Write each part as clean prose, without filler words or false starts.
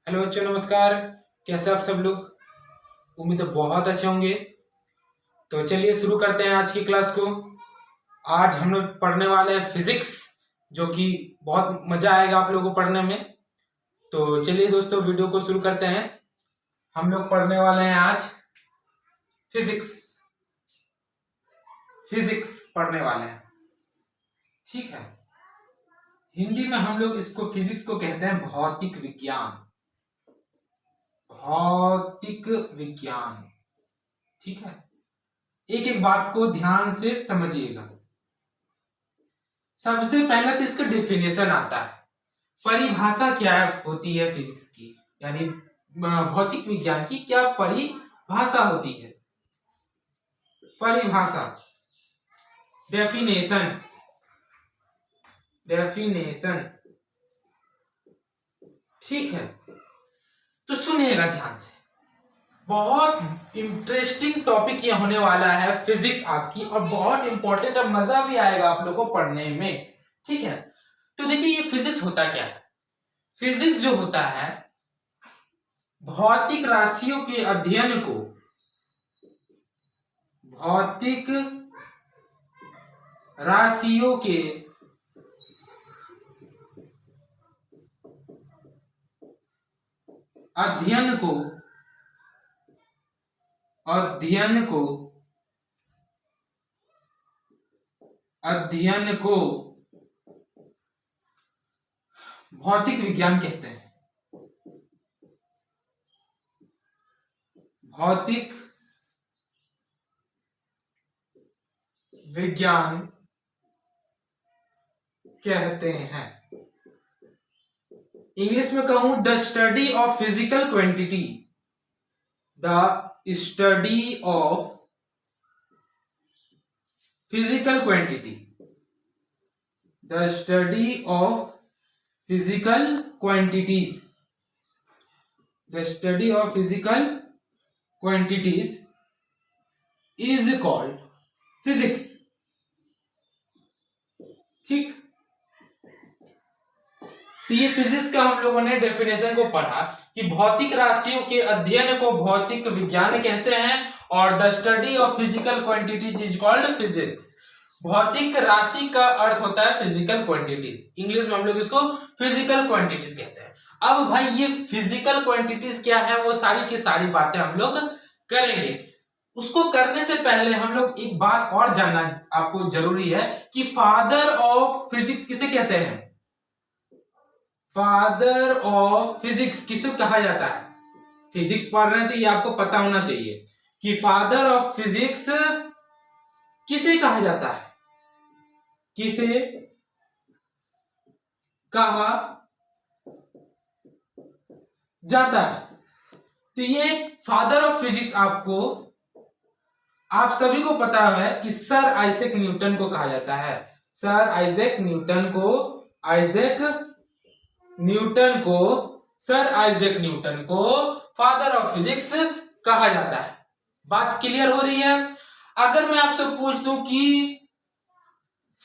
Hello बच्चों, नमस्कार। कैसे आप सब लोग? उम्मीद है बहुत अच्छे होंगे। तो चलिए शुरू करते हैं आज की क्लास को। आज हम लोग पढ़ने वाले हैं फिजिक्स, जो कि बहुत मजा आएगा आप लोगों को पढ़ने में। तो चलिए दोस्तों, वीडियो को शुरू करते हैं। हम लोग पढ़ने वाले हैं आज फिजिक्स। फिजिक्स पढ़ने वाले हैं, ठीक है। हिंदी में हम लोग इसको फिजिक्स को कहते हैं भौतिक विज्ञान। भौतिक विज्ञान, ठीक है। एक एक बात को ध्यान से समझिएगा। सबसे पहले तो इसका डेफिनेशन आता है, परिभाषा क्या होती है फिजिक्स की, यानी भौतिक विज्ञान की क्या परिभाषा होती है। परिभाषा, डेफिनेशन। डेफिनेशन, ठीक है। तो सुनिएगा ध्यान से, बहुत इंटरेस्टिंग टॉपिक ये होने वाला है फिजिक्स आपकी, और बहुत इंपॉर्टेंट और मजा भी आएगा आप लोगों को पढ़ने में, ठीक है। तो देखिए, ये फिजिक्स होता क्या है। फिजिक्स जो होता है, भौतिक राशियों के अध्ययन को, भौतिक राशियों के अध्ययन को भौतिक विज्ञान कहते हैं। भौतिक विज्ञान कहते हैं। इंग्लिश में कहूं, the study of physical quantity. The study of physical quantity. The study of physical quantities. The study of physical quantities is called physics, ठीक। तो ये फिजिक्स का हम लोगों ने डेफिनेशन को पढ़ा कि भौतिक राशियों के अध्ययन को भौतिक विज्ञान कहते हैं, और the study of physical quantities is called physics. भौतिक राशि का अर्थ होता है फिजिकल क्वांटिटीज, इंग्लिश में हम लोग इसको फिजिकल क्वांटिटीज कहते हैं। अब भाई, ये फिजिकल क्वांटिटीज क्या है, वो सारी की सारी बातें हम लोग करेंगे। उसको करने से पहले हम लोग एक बात और जानना आपको जरूरी है कि फादर ऑफ फिजिक्स किसे कहते हैं। फादर ऑफ फिजिक्स किसे कहा जाता है। फिजिक्स पढ़ रहे हैं तो ये आपको पता होना चाहिए कि फादर ऑफ फिजिक्स किसे कहा जाता है। किसे कहा जाता है। तो ये फादर ऑफ फिजिक्स आप सभी को पता है कि सर आइजैक न्यूटन को कहा जाता है। सर आइजैक न्यूटन को फादर ऑफ फिजिक्स कहा जाता है। बात क्लियर हो रही है। अगर मैं आपसे पूछ दूं कि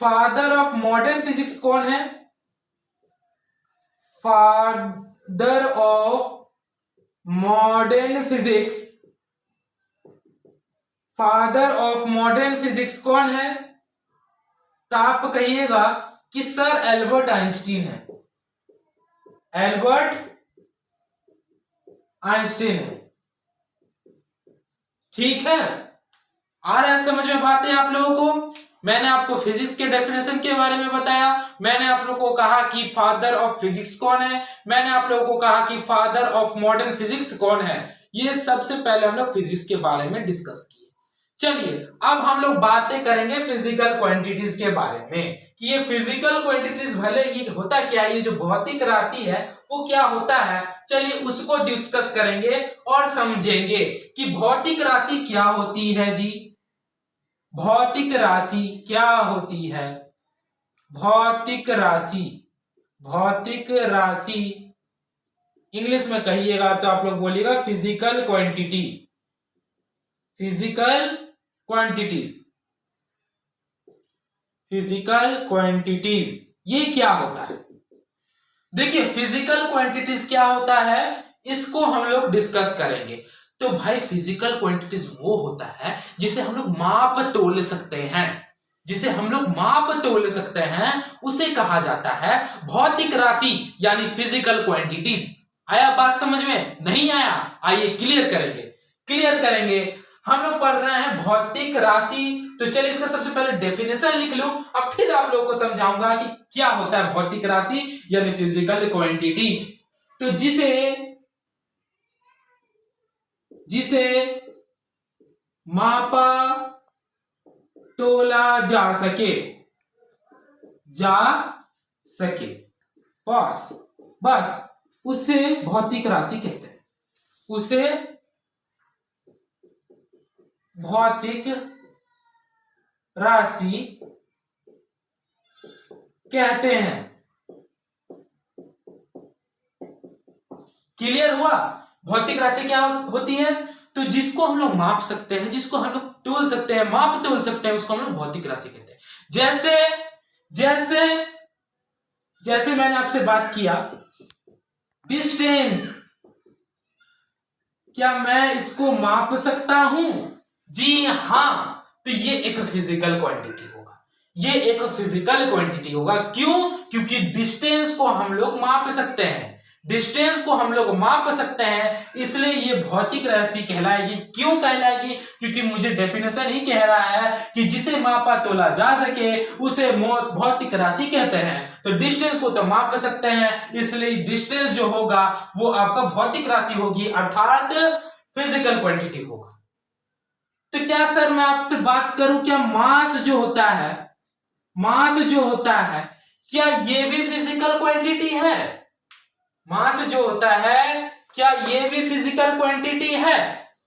फादर ऑफ मॉडर्न फिजिक्स कौन है। Father of modern physics, father of modern physics कौन है, तो आप कहिएगा कि सर एल्बर्ट आइंस्टीन है। एल्बर्ट आइंस्टीन है, ठीक है। आ रहा है समझ में बातें आप लोगों को। मैंने आपको फिजिक्स के डेफिनेशन के बारे में बताया, मैंने आप लोगों को कहा कि फादर ऑफ फिजिक्स कौन है, मैंने आप लोगों को कहा कि फादर ऑफ मॉडर्न फिजिक्स कौन है। ये सबसे पहले हम लोग फिजिक्स के बारे में डिस्कस किए। चलिए अब हम लोग बातें करेंगे फिजिकल क्वांटिटीज के बारे में कि ये फिजिकल क्वांटिटीज भले ये होता क्या है, ये जो भौतिक राशि है वो क्या होता है। चलिए उसको डिस्कस करेंगे और समझेंगे कि भौतिक राशि क्या होती है जी। भौतिक राशि क्या होती है। भौतिक राशि इंग्लिश में कहिएगा तो आप लोग बोलिएगा फिजिकल क्वांटिटी। फिजिकल क्वांटिटीज ये क्या होता है। देखिए फिजिकल क्वांटिटीज क्या होता है, इसको हम लोग डिस्कस करेंगे। तो भाई फिजिकल क्वांटिटीज वो होता है जिसे हम लोग माप तोल सकते हैं, जिसे हम लोग माप तोल सकते हैं, उसे कहा जाता है भौतिक राशि यानी फिजिकल क्वांटिटीज। आया बात समझ में? नहीं आया? आइए क्लियर करेंगे, क्लियर करेंगे। हम लोग पढ़ रहे हैं भौतिक राशि, तो चलिए इसका सबसे पहले डेफिनेशन लिख लूं, अब फिर आप लोगों को समझाऊंगा कि क्या होता है भौतिक राशि यानी फिजिकल क्वांटिटीज। तो जिसे मापा तोला जा सके बस उसे भौतिक राशि कहते हैं, उसे भौतिक राशि कहते हैं। क्लियर हुआ? भौतिक राशि क्या होती है? तो जिसको हम लोग माप सकते हैं, जिसको हम लोग तोल सकते हैं, माप तोल सकते हैं, उसको हम लोग भौतिक राशि कहते हैं। जैसे मैंने आपसे बात किया डिस्टेंस, क्या मैं इसको माप सकता हूं? जी हां। तो ये एक फिजिकल क्वांटिटी होगा, ये एक फिजिकल क्वांटिटी होगा। क्यों? क्योंकि डिस्टेंस को हम लोग माप सकते हैं, डिस्टेंस को हम लोग माप सकते हैं, इसलिए ये भौतिक राशि कहलाएगी। क्यों कहलाएगी? क्योंकि मुझे डेफिनेशन ही कह रहा है कि जिसे मापा तोला जा सके उसे भौतिक राशि कहते हैं। तो डिस्टेंस को तो माप सकते हैं, इसलिए डिस्टेंस जो होगा वो आपका भौतिक राशि होगी, अर्थात फिजिकल क्वांटिटी होगा। तो क्या सर मैं आपसे बात करूं, क्या मास जो होता है क्या ये भी फिजिकल क्वांटिटी है? मास जो होता है क्या ये भी फिजिकल क्वांटिटी है?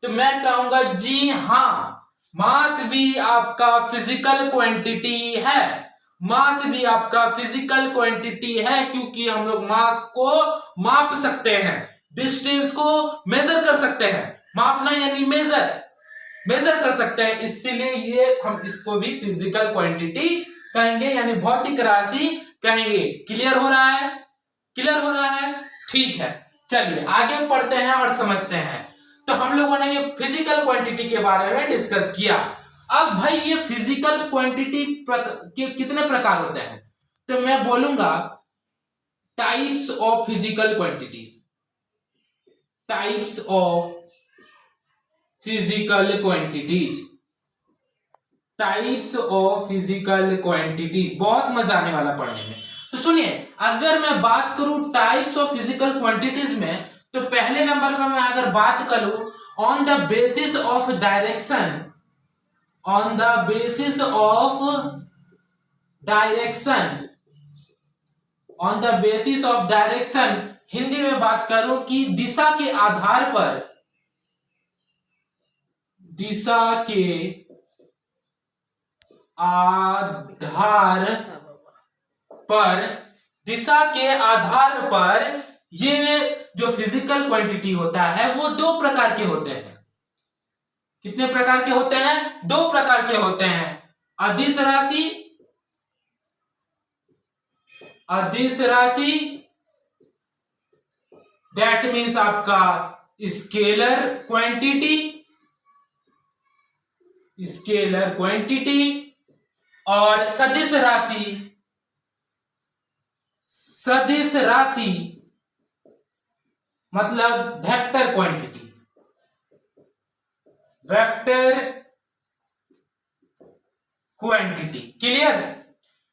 तो मैं कहूंगा जी हां, मास भी आपका फिजिकल क्वांटिटी है, मास भी आपका फिजिकल क्वांटिटी है, क्योंकि हम लोग मास को माप सकते हैं, डिस्टेंस को मेजर कर सकते हैं। मापना यानी मेजर कर सकते हैं, इसीलिए ये हम इसको भी फिजिकल क्वांटिटी कहेंगे, यानी भौतिक राशि कहेंगे। क्लियर हो रहा है? क्लियर हो रहा है? ठीक है, चलिए आगे पढ़ते हैं और समझते हैं। तो हम लोगों ने ये फिजिकल क्वांटिटी के बारे में डिस्कस किया। अब भाई ये फिजिकल क्वांटिटी के कितने प्रकार होते हैं? तो मैं बोलूंगा types of physical quantities, types of physical quantities, types of physical quantities. बहुत मजा आने वाला पढ़ने में। तो सुनिए, अगर मैं बात करूं टाइप्स ऑफ फिजिकल क्वांटिटीज में, तो पहले नंबर पर मैं अगर बात करूं on the basis of direction, on the basis of direction, on the basis of direction, Hindi में बात करूं कि दिशा के आधार पर, दिशा के आधार पर, दिशा के आधार पर ये जो फिजिकल क्वांटिटी होता है वो दो प्रकार के होते हैं। कितने प्रकार के होते हैं? दो प्रकार के होते हैं। अदिश राशि, अदिश राशि दैट मीन्स आपका स्केलर क्वांटिटी, स्केलर क्वांटिटी, और सदिश राशि, सदिश राशि मतलब vector quantity, vector quantity.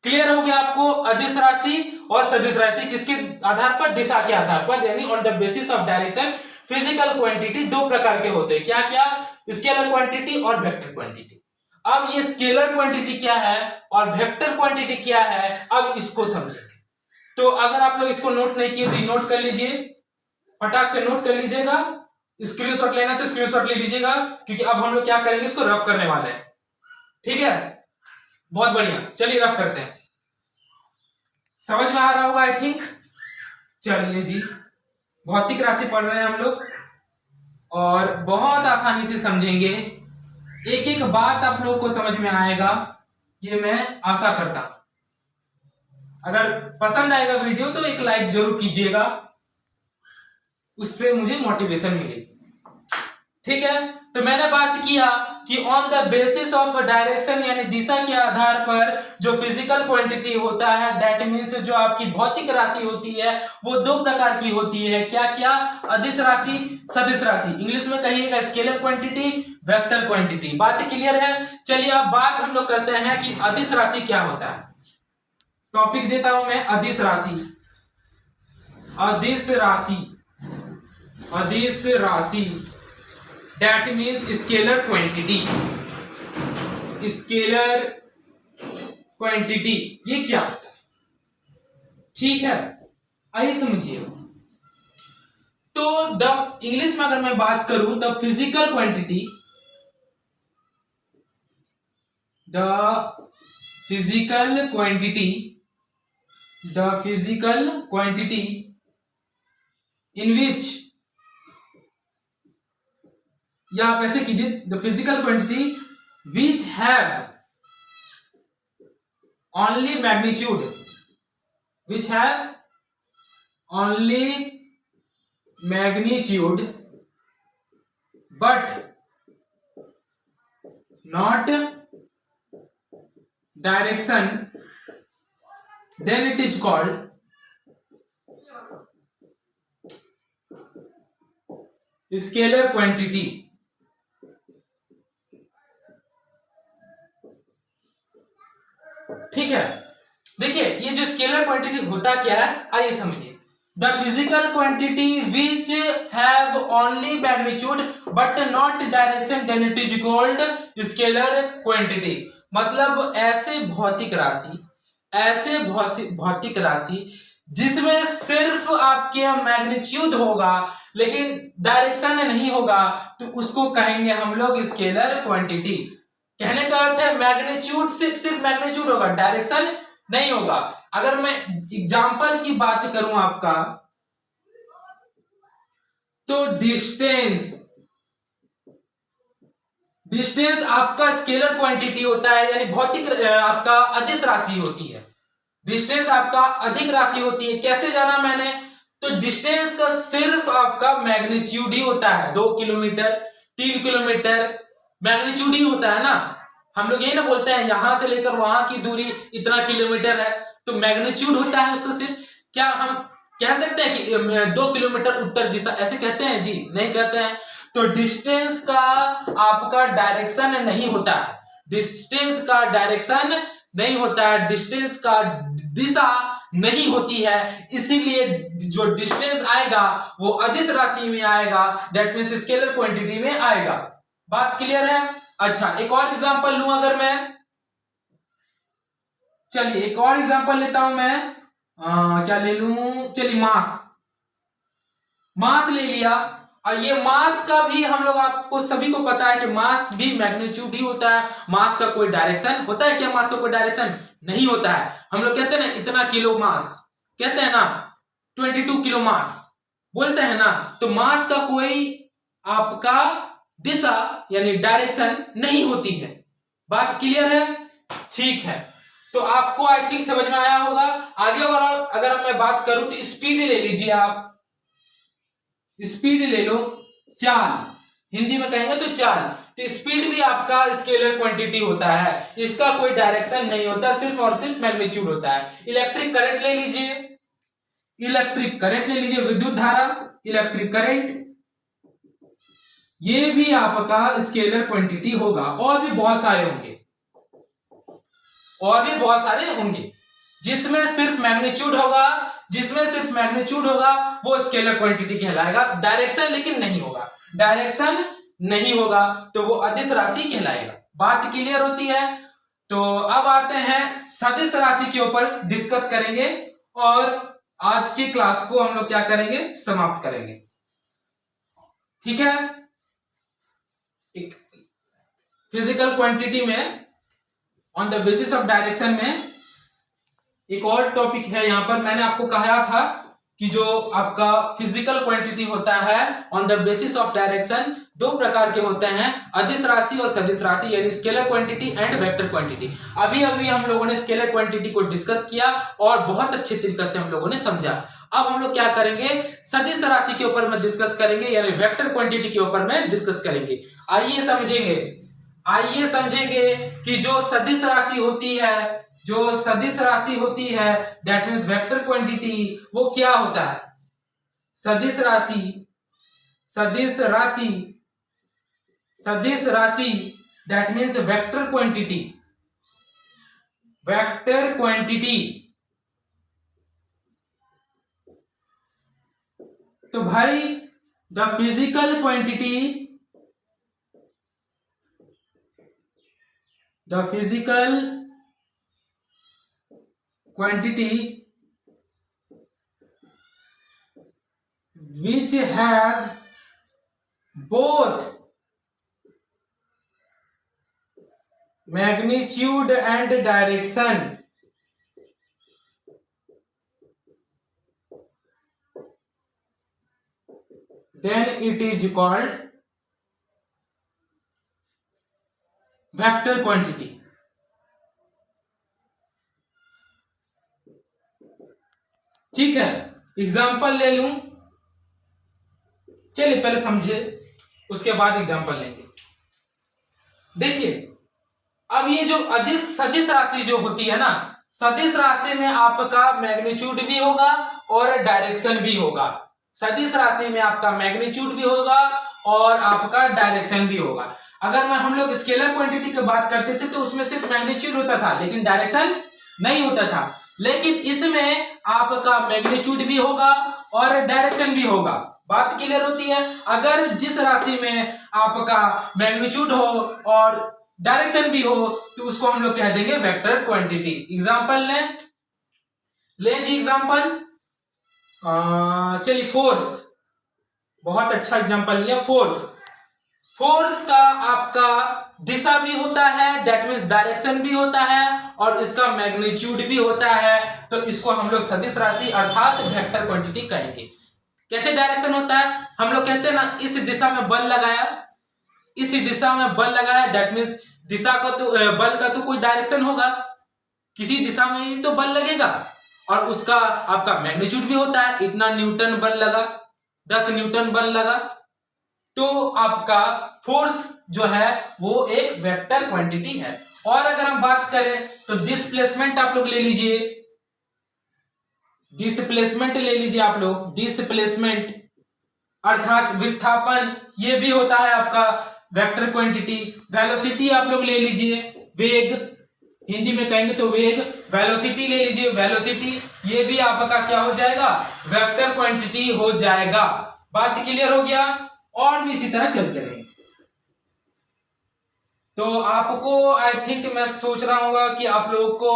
Clear हो गया आपको? अदिश राशि और सदिश राशि किसके आधार पर? दिशा के आधार पर, यानी on the basis of direction. Physical quantity दो प्रकार के होते हैं, क्या क्या? स्केलर क्वांटिटी और वेक्टर क्वांटिटी। अब ये स्केलर क्वांटिटी क्या है और वेक्टर क्वांटिटी क्या है, अब इसको समझेंगे। तो अगर आप लोग इसको नोट नहीं किए तो नोट कर लीजिए, फटाक से नोट कर लीजिएगा। स्क्रीनशॉट लेना तो स्क्रीनशॉट ले लीजिएगा, क्योंकि अब हम लोग क्या करेंगे, इसको रफ करने वाले हैं। ठीक है, बहुत बढ़िया, चलिए रफ करते हैं। समझ में आ रहा होगा आई थिंक। चलिए जी, भौतिक राशि पढ़ रहे हैं हम लोग और बहुत आसानी से समझेंगे, एक एक बात आप लोगों को समझ में आएगा, ये मैं आशा करता हूं। अगर पसंद आएगा वीडियो तो एक लाइक जरूर कीजिएगा। उससे मुझे मोटिवेशन मिलेगी। ठीक है, तो मैंने बात किया कि on the basis of direction यानी दिशा के आधार पर जो फिजिकल क्वांटिटी होता है, दैट मीन्स जो आपकी भौतिक राशि होती है वो दो प्रकार की होती है। क्या क्या? अदिश राशि, सदिश राशि। इंग्लिश में कहिएगा स्केलर क्वांटिटी, वेक्टर क्वांटिटी। बात क्लियर है? चलिए अब बात हम लोग करते हैं कि अदिश राशि क्या होता है। टॉपिक देता हूं मैं, अदिश राशि। अदिश राशि, अदिश राशि that means scalar quantity, scalar quantity ये क्या होता है? ठीक है, आइए समझिए। तो द इंग्लिश में अगर मैं बात करूं, the physical quantity, the physical quantity, the physical quantity in which, या आप ऐसे कीजिए, the physical quantity which have only magnitude, which have only magnitude but not direction, then it is called scalar quantity. ठीक है, देखिए ये जो scalar quantity होता क्या है, आइए समझिए। The physical quantity which have only magnitude but not direction, then it is called scalar quantity. मतलब ऐसे भौतिक राशि, ऐसे भौतिक राशि जिसमें सिर्फ आपके मैग्नीट्यूड होगा लेकिन डायरेक्शन नहीं होगा, तो उसको कहेंगे हम लोग स्केलर क्वांटिटी। कहने का अर्थ है मैग्नीट्यूड सिर्फ मैग्नीट्यूड होगा, डायरेक्शन नहीं होगा। अगर मैं एग्जांपल की बात करूं आपका, तो डिस्टेंस, डिस्टेंस आपका स्केलर क्वांटिटी होता है, यानी भौतिक आपका अदिश राशि होती है। डिस्टेंस आपका अधिक राशि होती है। कैसे जाना मैंने? तो डिस्टेंस का सिर्फ आपका मैग्नीट्यूड ही होता है। 2 किलोमीटर, 3 किलोमीटर मैग्नीट्यूड ही होता है ना। हम लोग यही ना बोलते हैं यहां से लेकर वहां की दूरी इतना किलोमीटर है, तो मैग्नीट्यूड होता है उसका सिर्फ। क्या हम कह सकते हैं कि 2 किलोमीटर उत्तर दिशा, ऐसे कहते हैं? जी नहीं कहते हैं। तो डिस्टेंस का आपका डायरेक्शन नहीं होता है, डिस्टेंस का डायरेक्शन नहीं होता है, डिस्टेंस का दिशा नहीं होती है। इसीलिए जो डिस्टेंस आएगा वो अदिश राशि में आएगा, दैट मींस स्केलर क्वांटिटी में आएगा। बात क्लियर है? अच्छा, एक और एग्जांपल लूं अगर मैं, चलिए एक और एग्जांपल लेता हूं मैं। क्या ले लूं? चलिए मास, मास ले लिया। और ये मास का भी हम लोग, आपको सभी को पता है कि मास भी मैग्नीट्यूड ही होता है। मास का कोई डायरेक्शन होता है क्या? मास का कोई डायरेक्शन नहीं होता है। हम लोग कहते हैं ना इतना किलो मास, कहते हैं ना 22 किलो मास बोलते हैं ना। तो मास का कोई आपका दिशा यानी डायरेक्शन नहीं होती है। बात क्लियर है? ठीक है, तो आपको आई थिंक समझ में आया होगा। आगे अगर मैं बात करूं तो स्पीड ले लीजिए आप, स्पीड ले लो, चाल, हिंदी में कहेंगे तो चाल। तो स्पीड भी आपका स्केलर क्वांटिटी होता है, इसका कोई डायरेक्शन नहीं होता, सिर्फ और सिर्फ मैग्नीट्यूड होता है। इलेक्ट्रिक करंट ले लीजिए, इलेक्ट्रिक करंट ले लीजिए, विद्युत धारा, इलेक्ट्रिक करंट, ये भी आपका स्केलर क्वांटिटी होगा। और भी बहुत सारे होंगे, और भी बहुत सारे होंगे जिसमें सिर्फ मैग्नीट्यूड होगा, जिसमें सिर्फ मैग्नीट्यूड होगा वो स्केलर क्वांटिटी कहलाएगा। डायरेक्शन लेकिन नहीं होगा, डायरेक्शन नहीं होगा तो वो अदिश राशि कहलाएगा। बात क्लियर होती है? तो अब आते हैं सदिश राशि के ऊपर डिस्कस करेंगे और आज की क्लास को हम लोग क्या करेंगे? समाप्त करेंगे। ठीक है, एक फिजिकल क्वांटिटी में on the basis of direction में एक और टॉपिक है। यहां पर मैंने आपको कहा था कि जो आपका फिजिकल क्वांटिटी होता है on the basis of direction दो प्रकार के होते हैं, अदिश राशि और सदिश राशि, यानी scalar quantity and vector quantity. अभी अभी हम लोगों ने स्केलर क्वांटिटी को डिस्कस किया और बहुत अच्छे तरीके से हम लोगों ने समझा। अब हम लोग क्या करेंगे, सदिश राशि के ऊपर में डिस्कस करेंगे, यानी वेक्टर क्वांटिटी के ऊपर में डिस्कस करेंगे। आइए समझेंगे कि जो सदिश राशि होती है, जो सदिश राशि होती है दैट मीन्स वेक्टर क्वांटिटी, वो क्या होता है। सदिश राशि दैट मीन्स वेक्टर क्वांटिटी। तो भाई the physical quantity which have both magnitude and direction, then it is called vector quantity। ठीक है, एग्जाम्पल ले लूं, चलिए पहले समझे उसके बाद एग्जाम्पल लेंगे। देखिए अब ये जो सदिश राशि जो होती है ना, सदिश राशि में आपका मैग्नीट्यूड भी होगा और डायरेक्शन भी होगा। सदिश राशि में आपका मैग्नीट्यूड भी होगा और आपका डायरेक्शन भी होगा। अगर हम लोग स्केलर क्वांटिटी की बात करते थे तो उसमें सिर्फ मैग्नीट्यूड होता था लेकिन डायरेक्शन नहीं होता था, लेकिन इसमें आपका मैग्नीट्यूड भी होगा और डायरेक्शन भी होगा। बात क्लियर होती है। अगर जिस राशि में आपका मैग्नीट्यूड हो और डायरेक्शन भी हो तो उसको हम लोग कह देंगे वेक्टर क्वांटिटी। एग्जांपल ले जी एग्जांपल, चलिए फोर्स, बहुत अच्छा एग्जांपल लिया। फोर्स का आपका दिशा भी होता है दैट मीन्स डायरेक्शन भी होता है और इसका मैग्नीट्यूड भी होता है, तो इसको हम लोग सदिश राशि अर्थात वेक्टर क्वांटिटी कहेंगे। कैसे डायरेक्शन होता है, हम लोग कहते हैं ना इस दिशा में बल लगाया, दैट मीन्स दिशा का तो बल का तो कोई डायरेक्शन होगा, किसी दिशा में ही तो बल लगेगा और उसका आपका मैग्नीट्यूड भी होता है। इतना न्यूटन बल लगा, 10 न्यूटन बल लगा, तो आपका फोर्स जो है वो एक वेक्टर क्वांटिटी है। और अगर हम बात करें तो डिस्प्लेसमेंट आप लोग ले लीजिए, आप लोग डिस्प्लेसमेंट अर्थात विस्थापन, ये भी होता है आपका वेक्टर क्वांटिटी। वेलोसिटी आप लोग ले लीजिए, वेग, हिंदी में कहेंगे तो वेग, वेलोसिटी ले लीजिए, वेलोसिटी, ये भी आपका क्या हो जाएगा, वेक्टर क्वांटिटी हो जाएगा। बात क्लियर हो गया। और भी इसी तरह चलते रहेंगे। तो आपको आई थिंक मैं सोच रहा हूँ कि आप लोगों को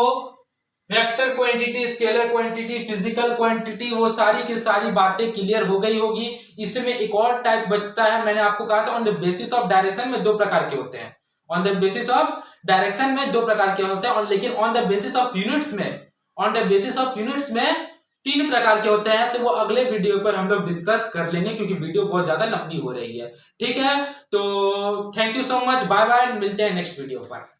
vector quantity, scalar quantity, physical quantity, वो सारी की सारी बातें क्लियर हो गई होगी। इसमें एक और टाइप बचता है, मैंने आपको कहा था on the basis of direction में दो प्रकार के होते हैं। On the basis of direction में दो प्रकार के होते हैं, लेकिन on the basis of units में 3 प्रकार के होते हैं। तो वो अगले वीडियो पर हम लोग डिस्कस कर लेंगे क्योंकि वीडियो बहुत ज्यादा लंबी हो रही है। ठीक है, तो thank you so much, bye bye, मिलते हैं नेक्स्ट वीडियो पर।